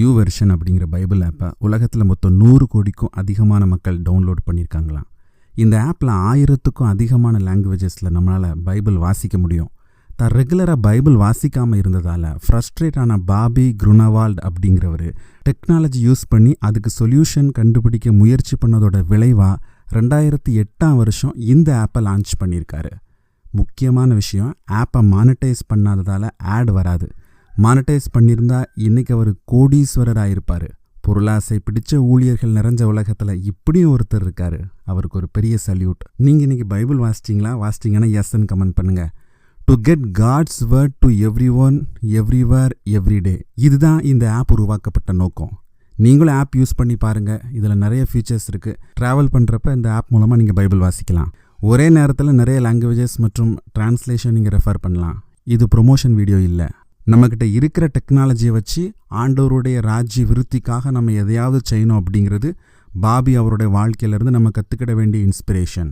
யூவர்ஷன் அப்படிங்கிற பைபிள் ஆப்பை உலகத்தில் மொத்தம் 100 கோடிக்கும் அதிகமான மக்கள் டவுன்லோட் பண்ணியிருக்காங்களாம். இந்த ஆப்பில் 1000க்கும் அதிகமான லாங்குவேஜஸில் நம்மளால் பைபிள் வாசிக்க முடியும். தான் ரெகுலராக பைபிள் வாசிக்காமல் இருந்ததால் ஃப்ரஸ்ட்ரேட் ஆன பாபி குருனவால்ட் அப்படிங்கிறவர் டெக்னாலஜி யூஸ் பண்ணி அதுக்கு சொல்யூஷன் கண்டுபிடிக்க முயற்சி பண்ணதோட விளைவாக 2008 இந்த ஆப்பை லான்ச் பண்ணியிருக்காரு. முக்கியமான விஷயம், ஆப்பை மானிட்டைஸ் பண்ணாததால் ஆட் வராது. மானிட்டைஸ் பண்ணியிருந்தா இன்றைக்கி அவர் கோடீஸ்வரராக இருப்பார். பொருளாசை பிடிச்ச ஊழியர்கள் நிறைஞ்ச உலகத்தில் இப்படியும் ஒருத்தர் இருக்கார். அவருக்கு ஒரு பெரிய சல்யூட். நீங்கள் இன்றைக்கி பைபிள் வாசிச்சிங்கன்னா எஸ்ன்னு கமெண்ட் பண்ணுங்கள். To get God's word to every one everywhere everyday, இதுதான் இந்த ஆப் உருவாக்கப்பட்ட நோக்கம். நீங்களும் ஆப் யூஸ் பண்ணி பாருங்கள். இதில் நிறைய ஃபீச்சர்ஸ் இருக்குது. ட்ராவல் பண்ணுறப்ப இந்த ஆப் மூலமாக நீங்கள் பைபிள் வாசிக்கலாம். ஒரே நேரத்தில் நிறைய லாங்குவேஜஸ் மற்றும் டிரான்ஸ்லேஷன் நீங்கள் ரெஃபர் பண்ணலாம். இது ப்ரொமோஷன் வீடியோ இல்லை. நம்மக்கிட்ட இருக்கிற டெக்னாலஜியை வச்சு ஆண்டவருடைய ராஜ்ய விருத்திக்காக நம்ம எதையாவது செய்யணும் அப்படிங்கிறது பாபி அவருடைய வாழ்க்கையிலேருந்து நம்ம கற்றுக்கிட வேண்டிய இன்ஸ்பிரேஷன்.